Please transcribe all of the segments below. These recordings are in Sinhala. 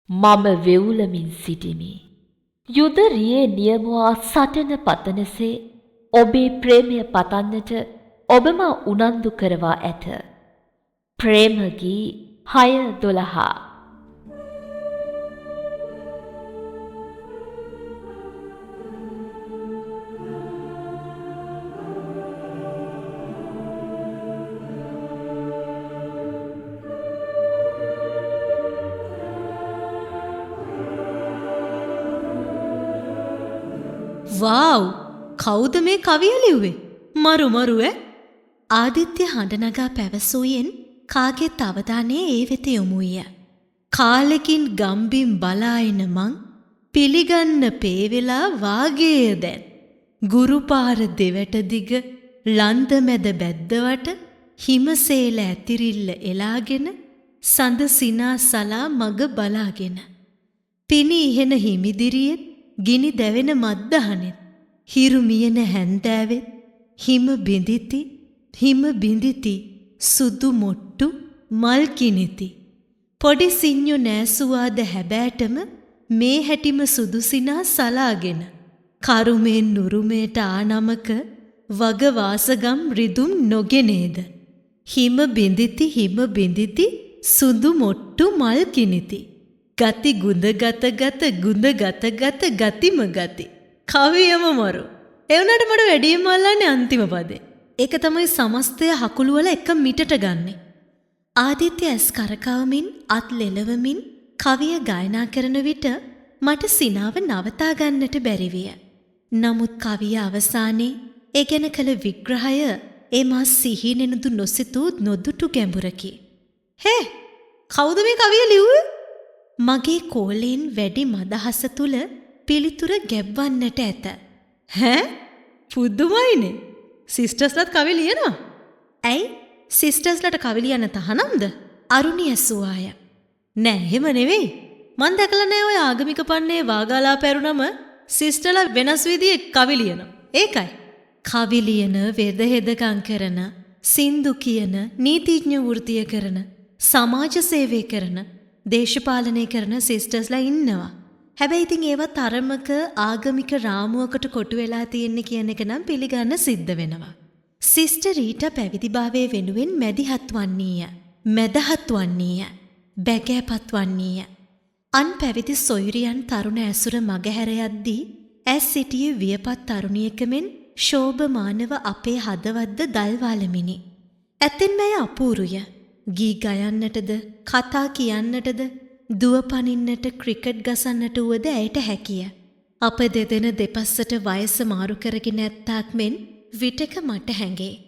මම වෙවුලමින් සිටිමි. යුදරියේ නියමුවා සටන පතනසේ ඔබේ ප්‍රේමය පතන්නට ඔබම උනන්දු කරවා ඇත. ප්‍රේමගී 6:12. වාව්! කවුද මේ කවිය ලිව්වේ? මරු ඈ. ආදිත්‍ය හඬනගා පැවසුයෙන් කාගේත් අවධානය ඒ වෙත යොමු විය. කාලෙකින් ගම්බිම් බලා එන මං පිළිගන්න පේවෙලා වාගේය දැන්. ගුරුපාර දෙවැට දිග ලන්ද මැද බැද්දවට හිමසේල ඇතිරිල්ල එලාගෙන සඳ සිනා සලා මග බලාගෙන. පිණි ඉහෙන හිමිදිරියෙත් ගිනි දැවෙන මද්දහනෙත් හිරු මියන හැන්දෑවෙත් හිම බිඳිති සුදු මොට්ටු මල් කිනිති. පොඩි සිඤ්ඤු නෑසුවාද හැබෑටම මේ හැටිම සුදුසිනා සලාගෙන. කරුමෙන් නුරුමේට ආනමක වග වාසගම් රිදුම් නොගෙනේද. හිම බිඳිති සුදු මොට්ටු මල් කිනිති. ගති ගුඳ ගත ගතිම ගති. කවියම මරු. එවනට මට වැඩියම අල්ලන්නේ අන්තිම පදේ. ඒක තමයි සමස්තය හකුළු වල එක මිටට ගන්නෙ. ආදිත්‍ය ඇස් කරකවමින් අත් ලෙලවමින් කවිය ගායනා කරන විට මට සිනාව නවතා ගන්නට බැරි විය. නමුත් කවිය අවසානයේ ඒ ගැන කළ විග්‍රහය ඒ මා සිහිනෙනුදු නොසිතූ නොදුටු ගැඹුරකි. හේ! කවුද මේ කවිය ලිව්වේ? මගේ කෝලෙන් වැඩි මදහස තුල පිළිතුර ගැබ්වන්නට ඇත. ඈ පුදුමයිනේ. සිස්ටර්ස්ලත් කවි ලියනවා. ඇයි සිස්ටර්ස්ලට කවි ලියන්න තහනම්ද? අරුණි ඇසුවාය. නෑ එහෙම නෙවෙයි. මං දැකලා නෑ ඔය ආගමික පන්නේ වාගාලා පැරුණම සිස්ටර්ලා වෙනස් විදිහේ කවි ලියනවා. ඒකයි. කවි ලියන, වෙද හෙදකම් කරන, සින්දු කියන, නීතිඥ වෘත්තිය කරන, සමාජ සේවය කරන, දේශපාලනය කරන සිස්ටර්ස්ලා ඉන්නවා. හැබැයි ඉතින් ඒවත් තරමක ආගමික රාමුවකට කොටු වෙලා තියෙන්නේ කියන එක නම් පිළිගන්න සිද්ධ වෙනවා. සිස්ටර් රීටා පැවිදිභාවයේ වෙනුවෙන් මැදිහත් වන්නේය. මැදහත් වන්නේය. බැගෑපත් වන්නේය. අන් පැවිදි සොයුරියන් තරුණ ඇසුර මගහැර යද්දී ඇස් සිටියේ වියපත් තරුණියක මෙන් ශෝභමානව අපේ හදවත්ද දල්වාලමිනි. ඇතෙන්ම එය අපූරුය. ගී ගයන්නටද කතා කියන්නටද දුවපනින්නට ක්‍රිකට් ගසන්නට වුවද ඇයට හැකිය. අප දෙදෙන දෙපස්සට වයස මාරු කරගෙන ඇත්තාක් මෙන් විටක මට හැඟේ.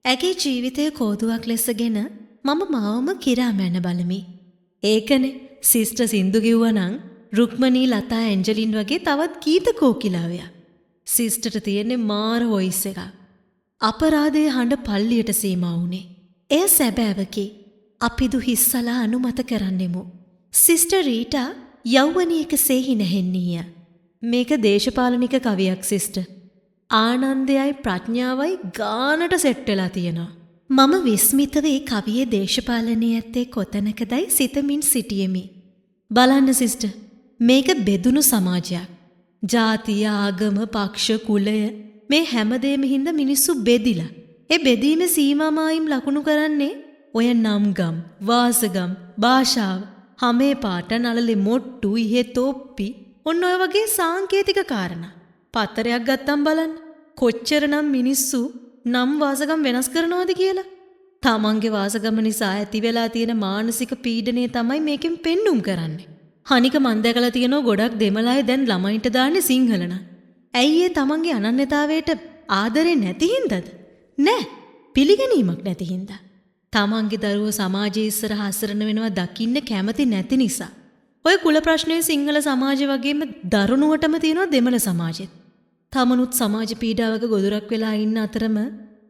ඇගේ ජීවිතය කෝදුවක් ලෙසගෙන මම මාවම කිරා මැන බලමි. ඒකනේ සිස්ටර් සින්දු කිව්වනම් රුක්මනී ලතා ඇන්ජලින් වගේ තවත් ගීත කෝකිලාවයක්. සිස්ටර්ට තියෙන්නේ මාර වොයිස් එකක්. අපරාධයේ හඬ පල්ලියට සීමා වුණේ. එය සැබෑවකි. අපිදු හිස්සලා අනුමත කරන්නෙමු. සිස්ටර් රීටා යෞවනියකසේ හිනහෙන්නීය. මේක දේශපාලනික කවියක් සිස්ටර්. ආනන්දයයි ප්‍රඥාවයි ගානට සෙට් වෙලා තියෙනවා. මම විස්මිතව ඒ කවියේ දේශපාලනයේ ඇත්තේ කොතැනකදයි සිතමින් සිටියෙමි. බලන්න සිස්ටර්, මේක බෙදුණු සමාජයක්. ජාතිය, ආගම, පක්ෂ, කුලය මේ හැමදේම හින්දා මිනිස්සු බෙදිලා. ඒ බෙදීමේ සීමාමායිම් ලකුණු කරන්නේ ඔය නම්ගම්, වාසගම්, භාෂාව, හමේ පාට, නළලේ මොට්ටු, ඉහේ තොප්පි, ඔන්න ඔය වගේ සාංකේතික කාරණා. පත්තරයක් ගත්තම් බලන්න කොච්චරනම් මිනිස්සු නම් වාසගම් වෙනස් කරනවද කියලා. තමන්ගේ වාසගම නිසා ඇති වෙලා තියෙන මානසික පීඩනය තමයි මේකෙන් පෙන්눔 කරන්නේ. හනික මන් දැකලා තියෙනවා ගොඩක් දෙමළ අය දැන් ළමයින්ට දාන්නේ සිංහල න. ඇයි ඒ තමන්ගේ අනන්‍යතාවයට ආදරේ නැති හින්දාද? නෑ, පිළිගැනීමක් නැති හින්දා. තමන්ගේ දරුවෝ සමාජයේ ඉස්සරහ අසරණ වෙනවා දකින්න කැමති නැති නිසා. ඔය කුල ප්‍රශ්නයේ සිංහල සමාජය වගේම දරුණුවටම තියෙනවා දෙමළ සමාජෙත්. තමනුත් සමාජ පීඩාවක ගොදුරක් වෙලා ඉන්න අතරම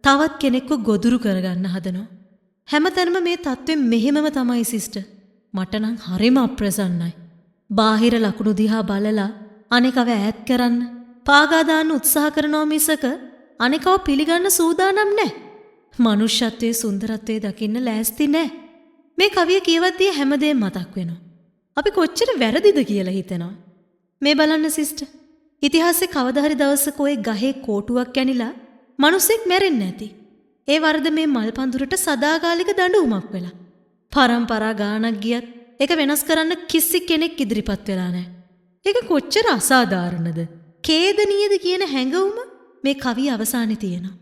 තවත් කෙනෙක්ව ගොදුරු කරගන්න හදනවා. හැමතැනම මේ තත්ත්වෙ මෙහෙමම තමයි සිස්ටර්. මට නම් හරිම අප්‍රසන්නයි. බාහිර ලකුණු දිහා බලලා අනිකව ඈත් කරන්න පාගා දාන්න උත්සාහ කරනවා මිසක අනිකව පිළිගන්න සූදානම් නැහැ. මනුෂ්‍යත්වයේ සුන්දරත්වයේ දකින්න ලෑස්ති නැහැ. මේ කවිය කියවද්දී හැමදේම මතක් වෙනවා. අපි කොච්චර වැරදිද කියලා හිතෙනවා. මේ බලන්න සිස්ටර්. ඉතිහාසයේ කවදා හරි දවසක ඔය ගහේ කෝටුවක් ඇනිලා මිනිස්සෙක් මැරෙන්නේ නැති. ඒ වරද මේ මල් පඳුරට සදාකාලික දඬුවමක් වෙලා. පරම්පරා ගානක් ගියත් ඒක වෙනස් කරන්න කිසි කෙනෙක් ඉදිරිපත් වෙලා නැහැ. ඒක කොච්චර අසාධාරණද? ඛේදනීයද කියන හැඟවුම මේ කවිය අවසානයේ තියෙනවා.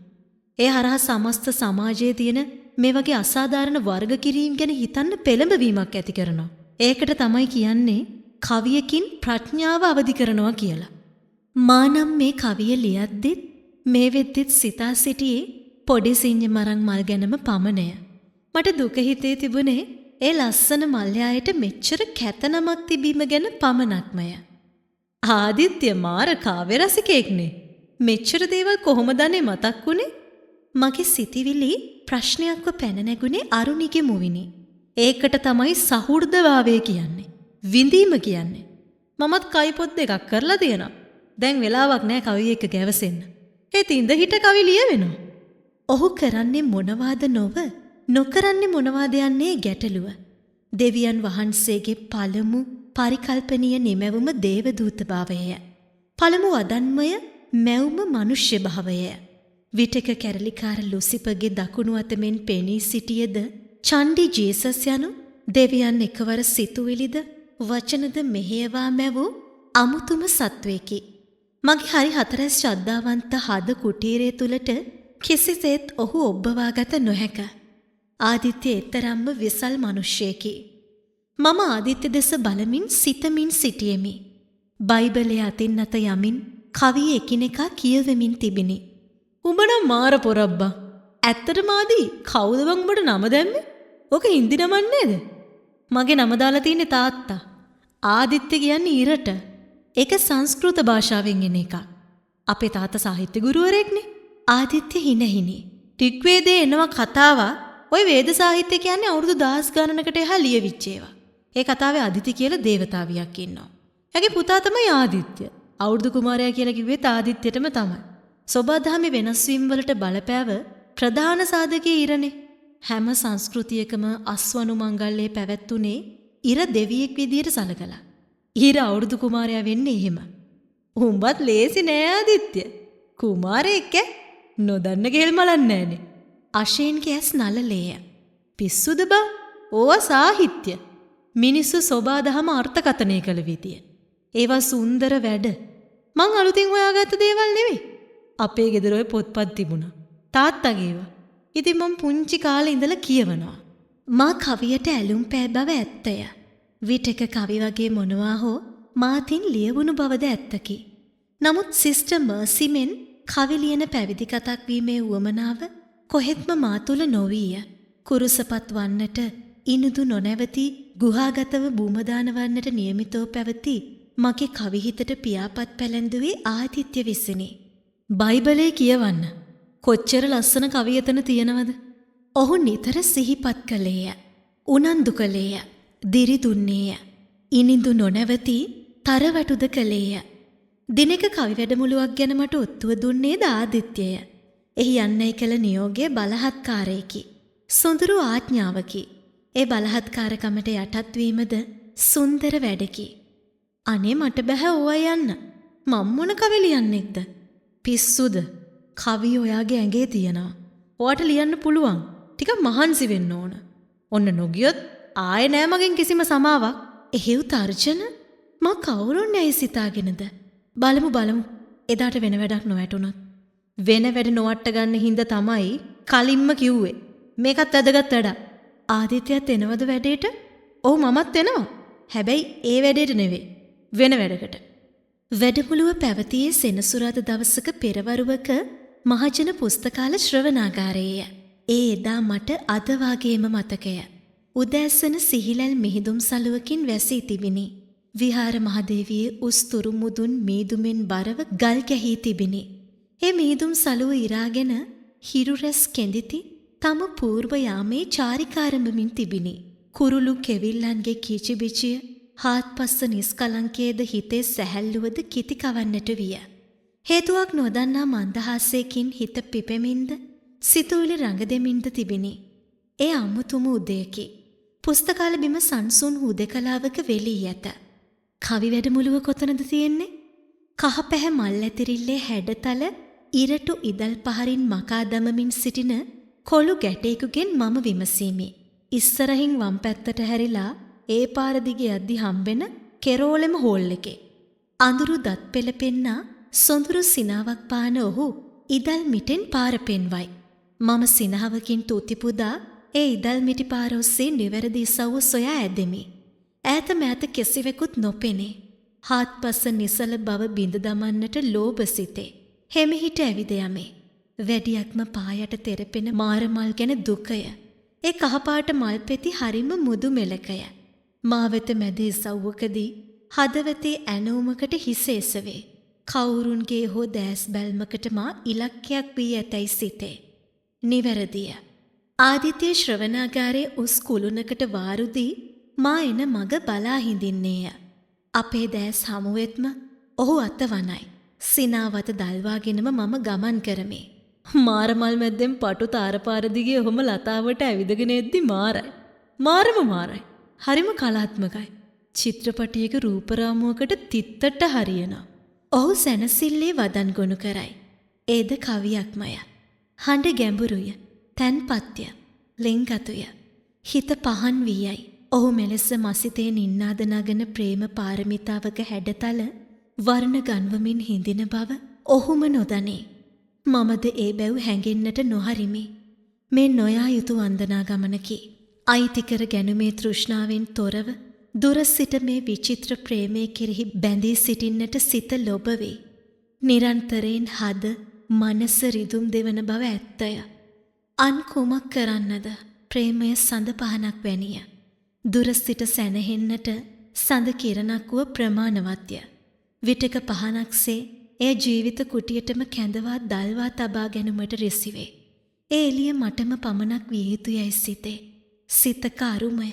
ඒ හරහා සමස්ත සමාජයේ තියෙන මේ වගේ අසාධාරණ වර්ග කිරීම ගැන හිතන්න පෙළඹවීමක් ඇති කරනවා. ඒකට තමයි කියන්නේ කවියකින් ප්‍රඥාව අවදි කරනවා කියලා. මානම් මේ කවිය ලියද්දිත් මේ වෙද්දිත් සිතා සිටියේ පොඩි සිංහ මරන් මල් ගැනම පමණය. මට දුක හිතේ තිබුණේ ඒ ලස්සන මල්යායට මෙච්චර කැතනමක් තිබීම ගැන පමණක්මය. ආදිත්‍ය මාර කාව්‍ය රසිකයෙක්නේ. මෙච්චර දේවල් කොහොමද අනේ මතක් වුනේ? මගේ සිතිවිලි ප්‍රශ්නයක්ව පැන නැගුණේ අරුණිගේ මුවිනි. ඒකට තමයි සහෘදභාවය කියන්නේ. විඳීම කියන්නේ. මමත් කවි පොත් දෙකක් කරලා තියෙනවා. දැන් වෙලාවක් නැහැ කවිය එක ගැවසෙන්න. ඒ තින්ද හිට කවි ලියවෙනවා. ඔහු කරන්නේ මොනවාද නොව නොකරන්නේ මොනවාද යන්නේ ගැටලුව. දෙවියන් වහන්සේගේ පළමු පරිකල්පනීය නිමැවුම දේවදූත භාවය. පළමු අදන්මය මැවුම මනුෂ්‍ය භාවය. විටක කැරලිකාර ලුසිපගේ දකුණු අතමෙන් පෙනී සිටියද චණ්ඩි ජීසස් යනු දෙවියන් එකවර සිතුවිලිද වචනද මෙහෙයවා මැවූ අමුතුම සත්වයෙකි. මගේ හරි හතරැස් ශ්‍රද්ධාවන්ත හද කුටීරය තුලට කිසිසේත් ඔහු ඔබ්බවාගත නොහැක. ආදිත්‍ය එතරම්ම විසල් මනුෂ්‍යයෙකි. මම ආදිත්‍ය දෙස බලමින් සිතමින් සිටියෙමි. බයිබලය අතින් අත යමින් කවිය එකිනෙකා කියවෙමින් තිබිනි. උඹනම් මාර පොරබ්බා. ඇත්තටම ආදී කවුද බං උඹට නම දැම්මේ? ඔක හින්දි නමක් නේද? මගේ නම දාලා තියෙන්නේ තාත්තා. ආදිත්‍ය කියන්නේ ඉරට. ඒක සංස්කෘත භාෂාවෙන් එන එකක්. අපේ තාත්තා සාහිත්‍ය ගුරුවරයෙක්නේ. ආදිත්‍ය හිනහිනි. ඍග්වේදයේ එනවා කතාවක්. ওই වේද සාහිත්‍ය කියන්නේ අවුරුදු 10 ගණනකට එහා ලියවිච්ච ඒවා. ඒ කතාවේ අදිති කියලා දේවතාවියක් ඉන්නවා. එයාගේ පුතා තමයි ආදිත්‍ය. අවුරුදු කුමාරයා කියලා කිව්වෙත් ආදිත්‍යටම තමයි. සෝබාදහමේ වෙනස් වීම වලට බලපෑව ප්‍රධාන සාධකයේ ඉරනේ. හැම සංස්කෘතියකම අස්වනු මංගල්‍යයේ පැවැත්ුනේ ඉර දෙවියෙක් විදියට සලකලා. ඉර අවුරුදු කුමාරයා වෙන්නේ එහෙම. උඹත් ලේසි නෑ ආදිත්‍ය. කුමාරයෙක් නොදන්න ගෙල් මලන්නේ නෑනේ. අශේන්ගේ ඇස් නලලේය. පිස්සුද බා? ඕවා සාහිත්‍ය. මිනිස්සු සෝබාදහම අර්ථකථනය කළ විදිය. ඒවා සුන්දර වැඩ. මං අලුතින් හොයාගත්ත දේවල් නෙවෙයි. අපේ ගෙදර ඔය පොත්පත් තිබුණා. තාත්තගේ ඒවා. ඉතින් මම පුංචි කාලේ ඉඳලා කියවනවා. මා කවියට ඇලුම් පෑ බව ඇත්තය. විටක කවි වගේ මොනවා හෝ මාතින් ලියවුණු බවද ඇත්තකි. නමුත් සිස්ටර් මර්සිමෙන් කවි ලියන පැවිදි කතක් වීමේ උවමනාව කොහෙත්ම මා තුල නොවීය. කුරුසපත් වන්නට ඉනුදු නොනැවති ගුහාගතව බූමදාන වන්නට නියමිතව පැවති මගේ කවි හිතට පියාපත් පැලැන්දුවේ ආදිත්‍ය විසිනි. බයිබලයේ කියවන්න. කොච්චර ලස්සන කවි එතන තියෙනවද? ඔහු නිතර සිහිපත් කළේය. උනන්දු කළේය. දිරි දුන්නේය. ඉනිඳු නොනැවති තරවටුද කළේය. දිනක කවි වැඩමුළුවක් ගැන මට ඔත්තුව දුන්නේද ආදිත්‍යය. එහි යන්නයි කළ නියෝගය බලහත්කාරයකි. සොඳුරු ආඥාවකි. ඒ බලහත්කාරකමට යටත් වීමද සුන්දර වැඩකි. අනේ මට බෑ ඕවා යන්න. මම මොන කවි ලියන්නේක්ද? පිස්සුද? කවි ඔයාගේ ඇඟේ තියෙනවා. ඔයාට ලියන්න පුළුවන්. ටිකක් මහන්සි වෙන්න ඕන. ඔන්න නොගියොත් ආයෙ නෑ මගෙන් කිසිම සමාවක්. එහෙව් තර්ජන මම කවුරුන් ඇයි සිතාගෙනද? බලමු. එදාට වෙන වැඩක් නොවැටුණොත්. වෙන වැඩ නොවට ගන්න හින්දා තමයි කලින්ම කිව්වේ. මේකත් වැදගත් වැඩක්. ආදිත්‍යත් එනවද වැඩේට? ඔව් මමත් එනවා. හැබැයි ඒ වැඩේට නෙවෙයි. වෙන වැඩකට. වැඩමුළුව පැවතියේ සෙනසුරාදා දවසක පෙරවරුවක මහජන පුස්තකාල ශ්‍රවණාගාරයේය. ඒ එදා මට අද වාගේම මතකය. උදෑසන සිහිලල් මිහිදුම් සලුවකින් වැසී තිබිනි. විහාර මහදේවියේ උස්තුරු මුදුන් මීදුමෙන් බරව ගල් ගැහී තිබිනි. ඒ මීදුම් සලුව ඉරාගෙන හිරු රැස් කෙඳිති තම పూర్ව යාමේ චාරිකාරඹමින් තිබිනි. කුරුළු කෙවිල්ලන්ගේ කීචිබිචිය හාත්පස්ස නිස්කලංකයේද හිතේ සැහැල්ලුවද කිති කවන්නට විය. හේතුවක් නොදන්නා මන්දහාසයකින් හිත පිපෙමින්ද සිතුවිලි රඟ දෙමින්ද තිබිනි. ඒ අමුතුම උදයකි. පුස්තකාල බිම සංසුන් හුදකලාවක වෙලී ඇත. කවි වැඩමුළුව කොතනද තියෙන්නේ? කහ පැහැ මල් ඇතිරිල්ලේ හැඩතල ඉරටු ඉදල් පහරින් මකා දමමින් සිටින කොළු ගැටේකුගෙන් මම විමසීමි. ඉස්සරහින් වම් පැත්තට හැරිලා ඒ පාර දිගේ යද්දි හම්බෙන කෙරෝලෙම හෝල් එකේ. අඳුරු දත් පෙළ පෙන්නා සොඳුරු සිනාවක් පාන ඔහු ඉදල් මිටෙන් පාර පෙන්වයි. මම සිනාවකින් තුතිපුදා ඒ ඉදල් මිටි පාර ඔස්සේ නිවැරදි ඉසව්ව සොයා ඇදෙමි. ඈත මෑත කිසිවෙකුත් නොපෙනේ. හාත්පස නිසල බව බිඳ දමන්නට ලෝභ සිතේ. හෙමිහිට ඇවිද යමේ. වැඩියක්ම පායට තෙරපෙන මාරමල් ගැන දුකය. ඒ කහපාට මල් පෙති හරිම මුදු මෙලකය. මා වෙත මැද ඉසව්වකදී හදවතේ ඇනෝමකට හිස එසවේ. කවුරුන්ගේ හෝ දෑස් බැල්මකට මා ඉලක්කයක් වී ඇතැයි සිතේ. නිවැරදිය. ආදිත්‍ය ශ්‍රවණාගාරයේ උස් කුළුණකට වාරුදී මා එන මග බලා හිඳින්නේය. අපේ දෑස් හමුවෙත්ම ඔහු අතවනයි. සිනාවත දල්වාගෙනම මම ගමන් කරමි. මාරමල් මැද්දෙන් පටු තාරපාර දිගේ ඔහොම ලතාවට ඇවිදගෙන එද්දි මාරයි. මාරයි. හරිම කලාත්මකයි. චිත්‍රපටයක රූපරාමුවකට තිත්තට හරියනවා. ඔහු සැනසිල්ලේ වදන් ගොනු කරයි. ඒද කවියක්මය. හඬ ගැඹුරුය. තැන්පත්ය. ලෙන්ගතුය. හිත පහන් වීයයි. ඔහු මෙලෙස මසිතේ නින්නාද නගන ප්‍රේම පාරමිතාවක හැඩතල වර්ණ ගන්වමින් හිඳින බව ඔහුම නොදනේ. මමද ඒ බැව් හැඟෙන්නට නොහරිමි. මේ නොයා යුතු වන්දනා ගමනකි. අයිතිකර ගැනුමේ තෘෂ්ණාවෙන් තොරව දුර සිට මේ විචිත්‍ර ප්‍රේමයේ කෙරෙහි බැඳී සිටින්නට සිත ලොබ වේ. නිරන්තරයෙන් හද මනස රිදුම් දෙවන බව ඇත්තය. අන් කුමක් කරන්නද? ප්‍රේමය සඳ පහනක් වැනිය. දුර සිට සැනහෙන්නට සඳ කිරණක් වූ ප්‍රමාණවත්ය. විටක පහනක්සේ එය ජීවිත කුටියටම කැඳවා දල්වා තබා ගැනීමට රිසිවේ. ඒ එළිය මටම පමණක් විය යුතුයයි සිතේ. සිතක අරුමය.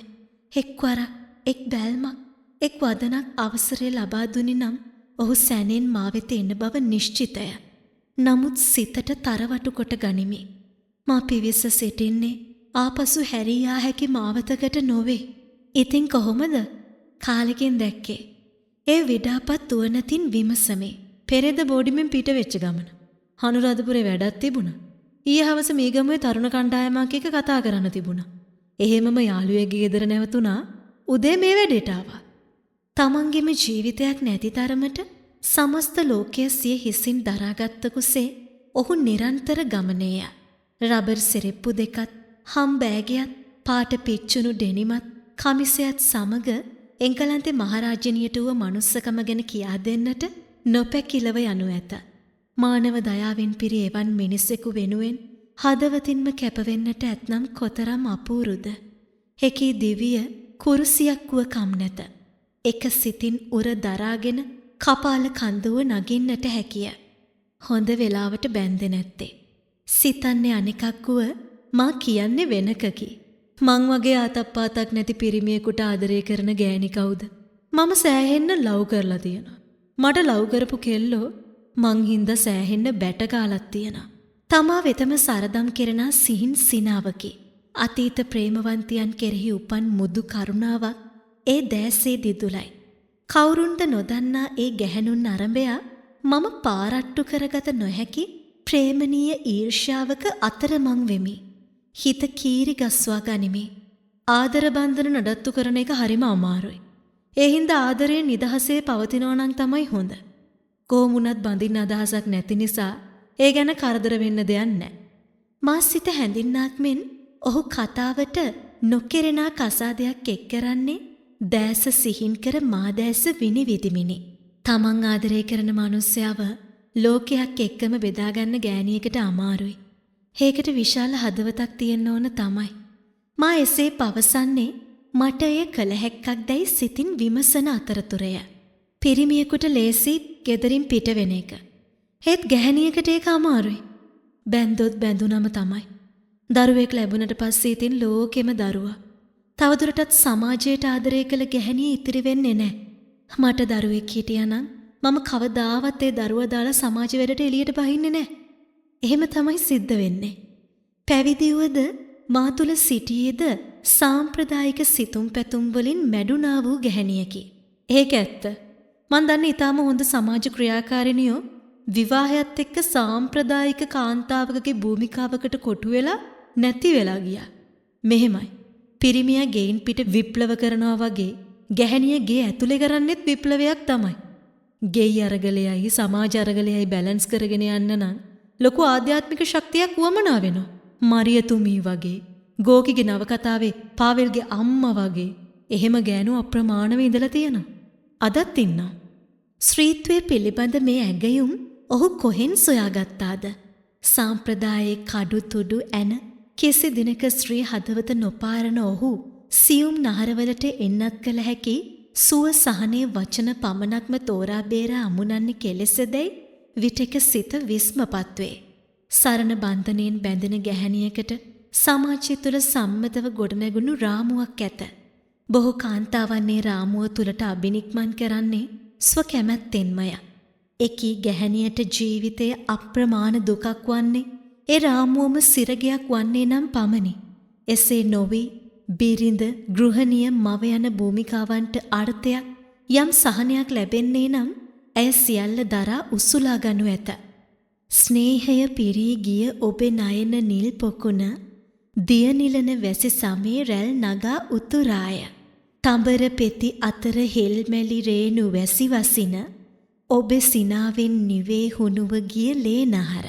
එක්වරක්, එක් බැල්මක්, එක් වදනක් අවසරය ලබා දුනි නම් ඔහු සැනෙන් මා වෙත එන බව නිශ්චිතය. නමුත් සිතට තරවටු කොට ගනිමි. මා පිවිස සිටින්නේ ආපසු හැරී යා හැකි මාවතකට නොවේ. ඉතින් කොහොමද? කාලෙකින් දැක්කේ. ඒ විඩාපත් තුවනතින් විමසමේ. පෙරේද බෝඩිමෙන් පිට වෙච්ච ගමන. හනුරාධපුරේ වැඩක් තිබුණා. ඊයේ හවස මේ ගමුවේ තරුණ කණ්ඩායමක් එක්ක කතා කරන්න තිබුණා. එහෙමම යාළුවෙක්ගේ ගෙදර නැවතුණා. උදේ මේ වැඩේට ආවා. තමන්ගේම ජීවිතයක් නැති තරමට සමස්ත ලෝකය සිය හිසින් දරාගත්ත කුසේ ඔහු නිරන්තර ගමනේය. රබර් සෙරෙප්පු දෙකත්, හම් බෑගයත්, පාට පිච්චුණු ඩෙනිමත්, කමිසයත් සමග එංගලන්තේ මහරාජ්‍යනියට වූ මනුස්සකම ගැන කියා දෙන්නට නොපැකිලව යනු ඇත. මානව දයාවෙන් පිරි එවන් මිනිසෙකු වෙනුවෙන් හදවතින්ම කැපවෙන්නට ඇතනම් කොතරම් අපූරුද. එකී දිවිය කුරුසියක් වුව කම් නැත. එක සිතින් උර දරාගෙන කපාල කන්දුව නගින්නට හැකිය. හොඳ වෙලාවට බැන්දෙ නැත්තේ. සිතන්නේ අනිකක් වුව මා කියන්නේ වෙනකකි. මං වගේ ආතප්පාතක් නැති පිරිමියෙකුට ආදරය කරන ගෑණි කවුද? මම සෑහෙන්න ලව් කරලා තියෙනවා. මට ලව් කරපු කෙල්ලෝ මං හින්දා සෑහෙන්න බැට කාලක් තියෙනවා. තමා වෙතම සරදම් කෙරෙන සිහින් සිනාවකි. අතීත ප්‍රේමවන්තියන් කෙරෙහි උපන් මුදු කරුණාවක් ඒ දැසේ දිදුලයි. කවුරුන්ද නොදන්නා ඒ ගැහැණුන් අරඹයා මම පාරට්ටු කරගත නොහැකි ප්‍රේමනීය ඊර්ෂ්‍යාවක අතරමං වෙමි. හිත කීරි ගස්වා ගනිමි. ආදර බන්ධන නඩත්තු කරන එක හරිම අමාරුයි. ඒ හින්දා ආදරයේ නිදහසේ පවතිනවා නම් තමයි හොඳ. කොහොමුණත් බඳින්න අදහසක් නැති නිසා ඒ ගැන කරදර වෙන්න දෙයක් නැහැ. මා සිත හැඳින්නාක් මෙන් ඔහු කතාවට නොකෙරෙනා කසාදයක් එක් කරන්නේ දැස සිහින් කර මා දැස විනිවිදිමිනි. තමන් ආදරය කරන මිනිස්යාව ලෝකයක් එක්කම බෙදාගන්න ගෑණියකට අමාරුයි. ඒකට විශාල හදවතක් තියෙන්න ඕන තමයි. මා එසේ පවසන්නේ මට එය කළ හැක්කක් දැයි සිතින් විමසන අතරතුරය. පිරිමියෙකුට ලේසි ගෙදරින් පිට වෙන එක. ඒත් ගැහැණියකට ඒක අමාරුයි. බැන්දොත් බැඳුනම තමයි. දරුවෙක් ලැබුණට පස්සේ ඉතින් ලෝකෙම දරුවා. තවදුරටත් සමාජයට ආදරය කළ ගැහැණිය ඉතිරි වෙන්නේ නැහැ. මට දරුවෙක් හිටියානම් මම කවදාවත් ඒ දරුවා දාලා සමාජ වැඩට එළියට බහින්නේ නැහැ. එහෙම තමයි සිද්ධ වෙන්නේ. පැවිදි වුවද මා තුල සිටියේද සාම්ප්‍රදායික සිතුම් පැතුම් වලින් මැඩුනා වූ ගැහැණියකි. ඒක ඇත්ත. මන් දන්නේ ඊටාම හොඳ සමාජ ක්‍රියාකාරිනියෝ විවාහයත් එක්ක සාම්ප්‍රදායික කාන්තාවකගේ භූමිකාවකට කොටු වෙලා නැති වෙලා ගියා. මෙහෙමයි. පිරිමියා ගෙයින් පිට විප්ලව කරනවා වගේ ගැහැණිය ගේ ඇතුලේ කරන්නෙත් විප්ලවයක් තමයි. ගෙයි අරගලයයි සමාජ අරගලයයි බැලන්ස් කරගෙන යන්න නම් ලොකු ආධ්‍යාත්මික ශක්තියක් වමනා වෙනවා. මරියතුමී වගේ, ගෝකිගේ නවකතාවේ පාවෙල්ගේ අම්මා වගේ එහෙම ගෑනු අප්‍රමාණව ඉඳලා තියෙනවා. අදත් ඉන්නවා. ශ්‍රීත්වයේ පිළිබඳ මේ ඇගයුම් ඔහු කොහෙන් සොයාගත්තාද? සාම්ප්‍රදායේ කඩු තුඩු ඇන කෙසි දිනක ශ්‍රී හදවත නොපාරන ඔහු සියුම් නහරවලට එන්නත් කළ හැකි සුව සහනේ වචන පමණක්ම තෝරා බේරා අමුණන්නේ කෙලෙසදැයි විටක සිත විස්මපත් වේ. සරණ බන්ධනයෙන් බැඳෙන ගැහැණියකට සමාජය තුළ සම්මතව ගොඩනැගුණු රාමුවක් ඇත. බොහෝ කාන්තාවන්නේ රාමුව තුළට අබිනික්මන් කරන්නේ ස්වකැමැත්තෙන්මය. එකී ගැහැණියට ජීවිතය අප්‍රමාණ දුකක් වන්නේ ඒ රාමුවම සිරගයක් වන්නේ නම් පමණි. එසේ නොවී බිරිඳ, ගෘහණිය, මව යන භූමිකාවන්ට අර්ථයක් යම් සහනයක් ලැබෙන්නේ නම් ඇය සියල්ල දරා උසුලා ගනු ඇත. ස්නේහය පිරී ගිය ඔබේ නයන නිල් පොකුණ දියනිලන වැසි සමේ රැල් නගා උතුරාය. තඹර පෙති අතර හෙල්මැලි රේණු වැසි වසින ඔබේ සිනාවෙන් නිවේ හුණුව ගිය ලේ නහර.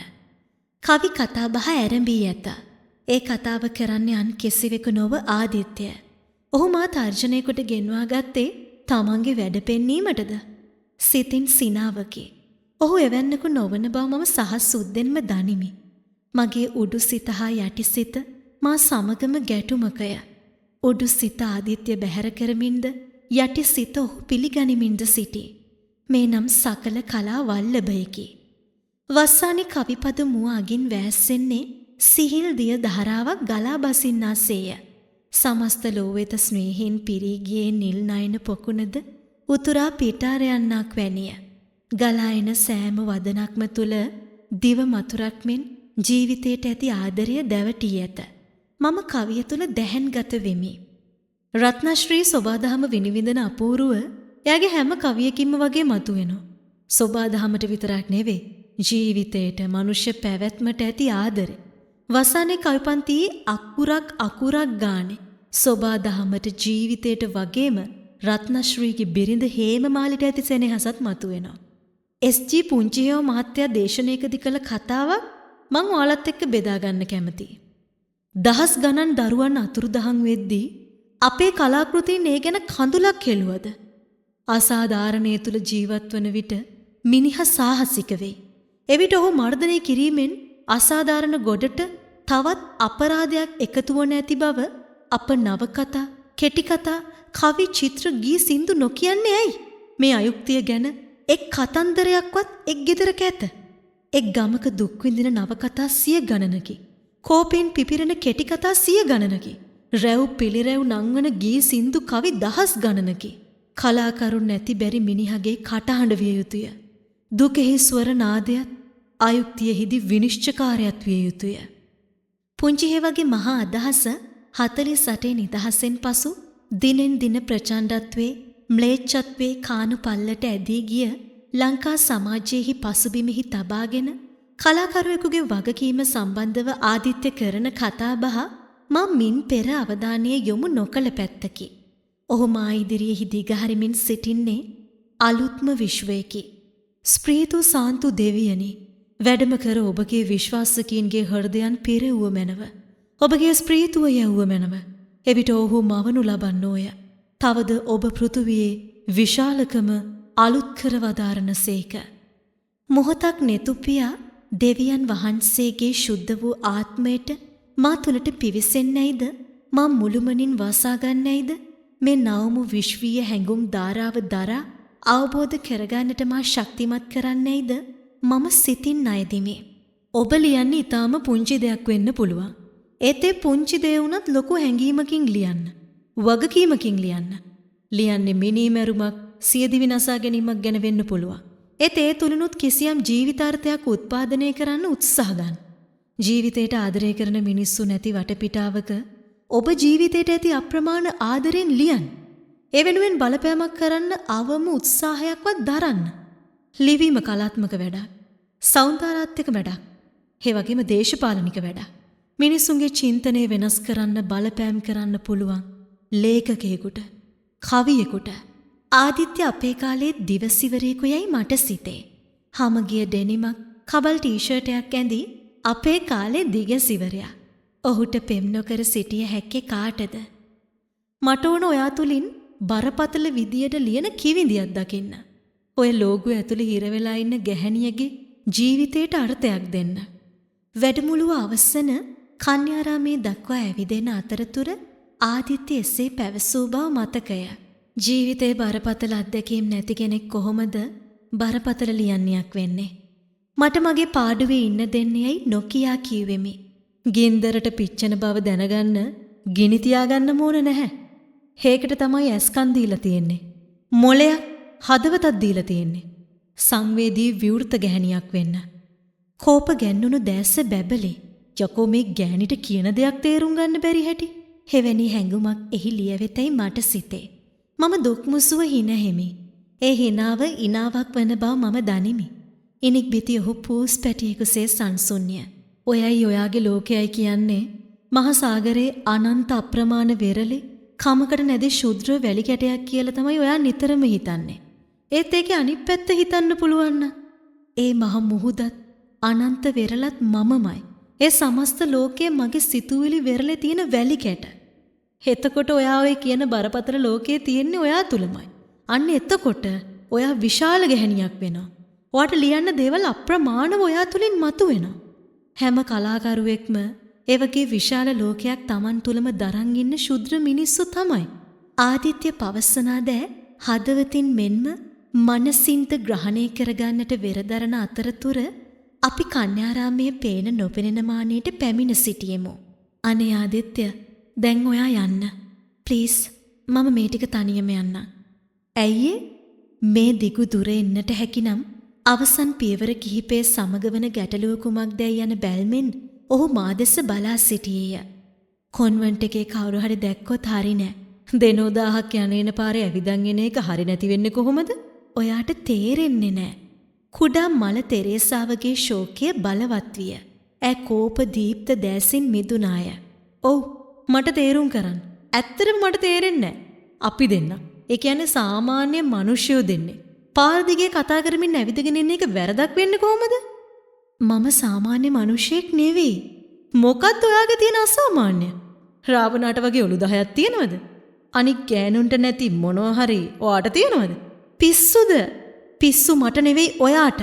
කවි කතාබහ ඇරඹී ඇත. ඒ කතාව කරන්නේ අන් කිසිවෙකු නොව ආදිත්‍ය. ඔහු මා තර්ජනය කොට ගෙන්වා ගත්තේ තමන්ගේ වැඩ පෙන්වීමටද? සිතින් සිනාවකි. ඔහු එවැන්නකු නොවන බව මම සහසුද්දෙන්ම දනිමි. මගේ උඩු සිත හා යටි සිත මා සමගම ගැටුමකය. උඩු සිත ආදිත්‍ය බැහැර කරමින්ද යටි සිත ඔහු පිළිගනිමින්ද සිටී. මේ නම් සකල කලා වල්ලභයකි. වස්සානි කවිපද මුව අගින් වැස්සෙන්නේ සිහිල් දිය ධාරාවක් ගලා බසින්නාසේය. සමස්ත ලෝවෙත ස්නේහයෙන් පිරී ගියේ නිල් නයන පොකුණද උතුරා පිටාර යන්නක් වැනිය. ගලා එන සෑම වදනක්ම තුල දිව මතුරක් මෙන් ජීවිතයට ඇති ආදරය දැවටී ඇත. මම කවිය තුල දැහැන්ගත වෙමි. රත්නශ්‍රී සොබාදහම විනිවිදන අපූරුව එයාගේ හැම කවියකින්ම වගේ මතුවෙනවා. සොබාදහමට විතරක් නෙවෙයි ජීවිතයට, මනුෂ්‍ය පැවැත්මට ඇති ආදරය. වසානේ කවිපන්තියේ අකුරක් ගානේ සොබාදහමට ජීවිතයට වගේම රත්නශ්‍රීගේ බිරිඳ හේමමාලිට ඇති සෙනෙහසත් මතුවෙනවා. එස්.ජී. පුංචියෝ මහත්තයා දේශනාවකදී කළ කතාවක් මං ඔයාලත් එක්ක බෙදා ගන්න කැමතියි. දහස් ගණන් දරුවන් අතුරුදහන් වෙද්දී අපේ කලාකෘතීන් ඒ ගැන කඳුලක් හෙළුවද? අසාධාරණයේ තුල ජීවත් වන විට මිනිහා සාහසික වෙයි. එවිට ඔහු මර්ධනය කිරීමෙන් අසාධාරණ ගොඩට තවත් අපරාධයක් එකතු වන ඇති බව අප නවකතා, කෙටිකතා, කවි, චිත්‍ර, ගී, සින්දු නොකියන්නේ ඇයි? මේ අයුක්තිය ගැන එක් කතන්දරයක්වත් එක් ගෙදරක ඇත. එක් ගමක දුක් විඳින නවකතා 100 ගණනකි. කෝපෙන් පිපිරෙන කෙටිකතා 100 ගණනකි. රැව් පිළිරැව් නංවන ගී, සින්දු, කවි දහස් ගණනකි. කලාකරුන් නැති බැරි මිනිහගේ කටහඬ විය යුතුය. දුකෙහි ස්වර නාදයත් අයුක්තියෙහිදී විනිශ්චකාරයත් විය යුතුය. පුංචිහේ වගේ මහා අදහස 48 නිදහසෙන් පසු දිනෙන් දින ප්‍රචණ්ඩත්වයේ, ම්ලේච්ඡත්වයේ කානු පල්ලට ඇදී ගිය ලංකා සමාජයේහි පසුබිමෙහි තබාගෙන කලාකරුවෙකුගේ වගකීම සම්බන්ධව ආදිත්‍ය කරන කතාබහ මා මින් පෙර අවධානය යොමු නොකළ පැත්තකි. ඔහු මා ඉදිරියෙහි දිගහරිමින් සිටින්නේ අලුත්ම විශ්වයකි. ස්ප්‍රීතු සාන්තු දෙවියනි, වැඩම කර ඔබගේ විශ්වාසකීන්ගේ හෘදයන් පිරෙව්ව මැනව. ඔබගේ ස්ප්‍රීතුව යැව්ව මැනව. එවිට ඔහු මවනු ලබන්නෝය. තවද ඔබ පෘථුවියේ විශාලකම අලුත් කර වදාරන සේක. මොහොතක් නෙතුපියා දෙවියන් වහන්සේගේ ශුද්ධ වූ ආත්මයට මා තුළට පිවිසෙන්නේයිද? මා මුළුමනින් වසාගන්නේයිද? මේ නවමු විශ්වීය හැඟුම් ධාරාව දරා අවබෝධ කරගන්නට මා ශක්තිමත් කරන්නේයිද? මම සිතින් ණයදිමි. ඔබ ලියන්නේ ඊටාම පුංචි දෙයක් වෙන්න පුළුවන්. ඒත් ඒ පුංචි දේ වුණත් ලොකු හැඟීමකින් ලියන්න. වගකීමකින් ලියන්න. ලියන්නේ මිනීමැරුමක්, සියදිවි නසා ගැනීමක් ගැන වෙන්න පුළුවන්. ඒත් ඒ තුලිනුත් කිසියම් ජීවිතාර්ථයක් උත්පාදනය කරන්න උත්සාහ ගන්න. ජීවිතයට ආදරය කරන මිනිස්සු නැති වටපිටාවක ඔබ ජීවිතයට ඇති අප්‍රමාණ ආදරෙන් ලියන්න. ඒ වෙනුවෙන් බලපෑමක් කරන්න අවම උත්සාහයක්වත් දරන්න. ලිවීම කලාත්මක වැඩක්. සෞන්දර්යාත්මක වැඩක්. ඒ වගේම දේශපාලනික වැඩක්. මිනිසුන්ගේ චින්තනය වෙනස් කරන්න බලපෑම් කරන්න පුළුවන් ලේඛකයෙකුට, කවියෙකුට. ආදිත්‍ය අපේ කාලේ දිවසිවරයෙකු යයි මට සිතේ. හමගිය ඩෙනිමක්, කබල් ටී-ෂර්ටයක් ඇඳි අපේ කාලේ දිගසිවරයා. ඔහුට පෙම් නොකර සිටිය හැක්කේ කාටද? මට ඕන ඔයා තුලින් බරපතල විදියට ලියන කිවිඳියක් දකින්න. ඔය ලෝගෝ ඇතුලේ හිර වෙලා ඉන්න ගැහැණියගේ ජීවිතයට අර්ථයක් දෙන්න. වැඩමුළුව අවසන කන්‍යාරාමේ දක්වා ඇවිදෙන අතරතුර ආදිත්‍ය එසේ පැවසූ බව මතකය. ජීවිතේ බරපතල අත්දැකීම් නැති කෙනෙක් කොහොමද බරපතල ලියන්නේක් වෙන්නේ? මට මගේ පාඩුවේ ඉන්න දෙන්නේයි නොකියා කිව්වෙමි. ගින්දරට පිච්චෙන බව දැනගන්න ගිනි තියාගන්න ඕන නැහැ. හේකට තමයි ඇස්කන් දීලා තියෙන්නේ. මොලයක් හදවතක් දීලා තියෙන්නේ. සංවේදී විවෘත ගැහණියක් වෙන්න. කෝප ගැන්නුණු දැස්ස බැබලේ. යකෝ මේ ගෑණිට කියන දෙයක් තේරුම් ගන්න බැරි හැටි. හැවැනි හැඟුමක් එහි ලියවෙතයි මට සිතේ. මම දුක් මුසුව හිනහෙමි. ඒ හිනාව ඉනාවක් වන බව මම දනිමි. ඉනික් බිති ඔහු පූස් පැටියෙකුසේ සංසුන්්‍ය. ඔයයි ඔයාගේ ලෝකයයි කියන්නේ මහ සාගරයේ අනන්ත අප්‍රමාණ වෙරළේ කමකට නැති ශුද්‍ර වැලි කැටයක් කියලා තමයි ඔයා නිතරම හිතන්නේ. ඒත් ඒකේ අනිත් පැත්ත හිතන්න පුළුවන්. ඒ මහ මුහුදත් අනන්ත වෙරළත් මමමයි. ඒ සමස්ත ලෝකයේ මගේ සිතුවිලි වෙරළේ තියෙන වැලි කැට. එතකොට ඔයා ඔය කියන බරපතල ලෝකයේ තියෙන්නේ ඔයා තුලමයි. අන්න එතකොට ඔයා විශාල ගැහණියක් වෙනවා. ඔයාට ලියන්න දේවල් අප්‍රමාණව ඔයා තුලින් මතුවෙනවා. හැම කලාකරුවෙක්ම ඒ වගේ විශාල ලෝකයක් Taman තුලම දරන් ඉන්න ශුද්‍ර මිනිස්සු තමයි. ආදිත්‍ය පවසනා දෑ හදවතින් මෙන්ම මනසින්ද ග්‍රහණය කරගන්නට වෙරදරන අතරතුර අපි කන්‍යාරාමයේ පේන නොපෙනෙන මානෙට පැමිණ සිටියෙමු. අනේ ආදිත්‍ය, දැන් ඔයා යන්න. ප්ලීස්, මම මේ ටික තනියම යන්න. ඇයි මේ දිගු දුර එන්නට හැකිනම් අවසන් පියවර කිහිපේ සමගවන ගැටලුව කුමක්දැයි යන බැල්මෙන් ඔහු මා දෙස බලා සිටියේය. කොන්වන්ට් එකේ කවුරු හරි දැක්කොත් හරි නෑ. දෙනෝ 1000ක් යන්නේන පාරේ ඇවිදන් එන එක හරි නැති වෙන්නේ කොහොමද? ඔයාට තේරෙන්නේ නෑ. කුඩා මල තෙරේසාවගේ ශෝකය බලවත් විය. ඈ කෝප දීප්ත දැසින් මිදුනාය. ඔව්, මට තේරුම් කරන්න. ඇත්තටම මට තේරෙන්නේ නෑ. අපි දෙන්න. ඒ කියන්නේ සාමාන්‍ය මිනිස්සුયો දෙන්නේ. පාර දිගේ කතා කරමින් ඇවිදගෙන ඉන්න එක වැරදක් වෙන්නේ කොහොමද? මම සාමාන්‍ය මිනිහෙක් නෙවෙයි. මොකක්ද ඔයාගේ තියෙන අසාමාන්‍ය? රාවණාට වගේ ඔලු 10ක් තියෙනවද? අනික් ගෑනුන්ට නැති මොනවා හරි ඔයාට තියෙනවද? පිස්සුද? පිස්සු මට නෙවෙයි ඔයාට.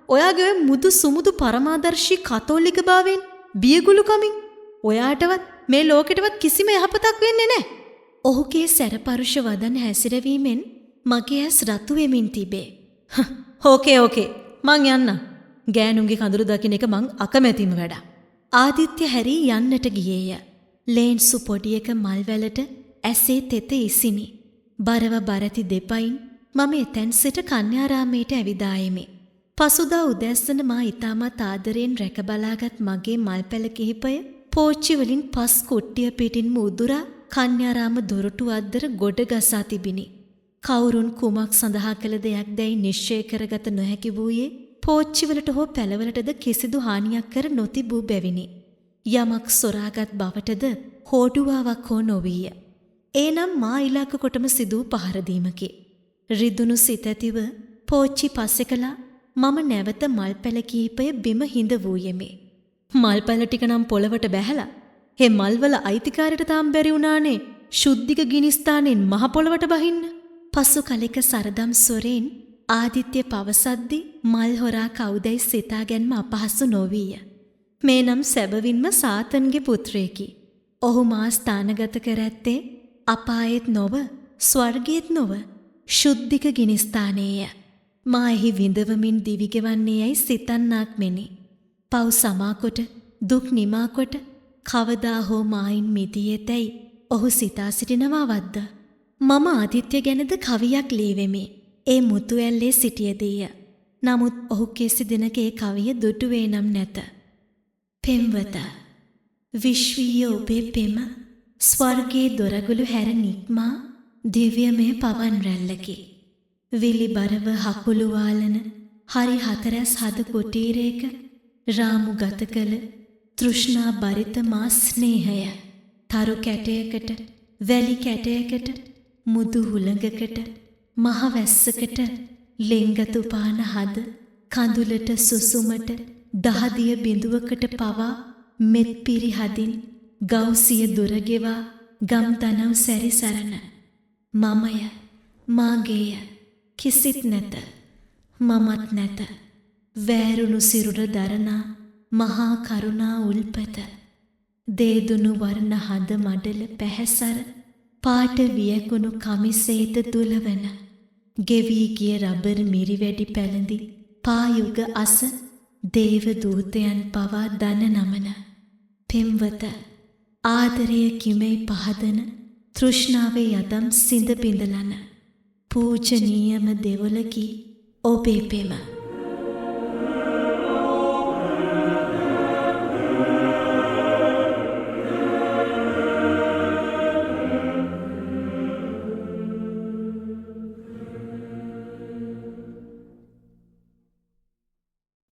ඔයාගේ මුදු සුමුදු පරමාදර්ශී කතෝලික භාවයෙන් බියගුළු කමින් ඔයාටවත් මේ ලෝකෙටවත් කිසිම යහපතක් වෙන්නේ නැහැ. ඔහුගේ සැරපරුෂ වදන හැසිරවීමෙන් මගේ ඇස් රතු වෙමින් තිබේ. ඕකේ මං යන්නම්. ගෑනුන්ගේ කඳුළු දකින්න එක මං අකමැතිම වැඩක්. ආදිත්‍ය හැරි යන්නට ගියේය. ලේන්සු පොඩි එක මල් වැලට ඇසේ තෙත ඉසිනි. බරව බරති දෙපයින් මම එතැන් සිට කන්‍යාරාමයට ඇවිදායෙමි. පසුදා උදැස්සන මා ඉතාමත් ආදරයෙන් රැකබලාගත් මගේ මල් පැල කිහිපය පෝච්චි වලින් පස් කුට්ටිය පිටින්ම උදුරා කන්‍යාරාම දොරටු අද්දර ගොඩ ගසා තිබිනි. කවුරුන් කුමක් සඳහා කළ දෙයක් දැයි නිශ්චය කරගත නොහැකි වූයේ පෝච්චිවලට හෝ පැලවලටද කිසිදු හානියක් කර නොතිබූ බැවිනි. යමක් සොරාගත් බවටද හෝඩුවාවක් හෝ නොවීය. එනම් මා ඉලක්ක කොටම සිදූ පහරදීමකි. රිදුණු සිත ඇතිව පෝච්චි පස්සෙ කළා මම නැවත මල් පැල කීපය බිම හිඳ වූයෙමි. මල් පැල ටික නම් පොළවට බැහැලා. ඒ මල්වල අයිතිකාරයට තාම බැරි වුණානේ ශුද්ධික ගිනිස්ථානෙන් මහ පොළවට බහින්න. පසු කලෙක සරදම් සොරෙන් ආදිත්‍ය පවසද්දී මල් හොරා කවුදැයි සිතා ගැන්ම අපහසු නොවීය. මේ නම් සැබවින්ම සාතන්ගේ පුත්‍රයෙකි. ඔහු මා ස්ථානගත කර ඇත්තේ අපායෙත් නොව ස්වර්ගයෙත් නොව ශුද්ධික ගිනිස්ථානයේය. මා එහි විඳවමින් දිවිගෙවන්නේ යයි සිතන්නාක් මෙනි. පව් සමාකොට දුක් නිමාකොට කවදා හෝ මායින් මිදියේතැයි ඔහු සිතා සිටිනවා වද්ද. මම ආදිත්‍ය ගැනද කවියක් ලියවෙමි. ඒ මුතු ඇල්ලේ සිටියදීය. නමුත් ඔහු කිසි දිනක ඒ කවිය දුටුවේ නම් නැත. පෙම්වත, විශ්වීය ඔබේ පෙම ස්වර්ගයේ දොරගුළු හැර නික්මා දිව්‍යමය පවන් රැල්ලකි. විලිබරව හකුළු වාලන හරි හතරැස් හද කුටීරයක රාමු ගත කළ තෘෂ්ණා බරිත මා ස්නේහය තරු කැටයකට වැලි කැටයකට මුදු හුළඟකට මහ වැස්සකට ලෙංගතු පාන හද කඳුලට සුසුමට දහදිය බිඳුවකට පවා මෙත් පිරි හදින් ගෞසිය දුරගෙවා ගම් තනව් සැරිසරන මමය මාගේය කිසිත් නැත මමත් නැත වෑරුණු සිරුර දරනා මහා කරුණා උල්පත දේදුණු වර්ණ හඳ මඩල පැහැසර පාට වියකුණු කමිසේත දුලවන ගෙවී ගිය රබර් මිරිවැඩි පැළඳි පායුග අස දේව දූතයන් පවා දන නමන පෙම්වත ආදරය කිමෙයි පහදන තෘෂ්ණාවේ යදම් සිඳ බිඳලන පූජනීයම දෙවොලකි ඔබේ පෙම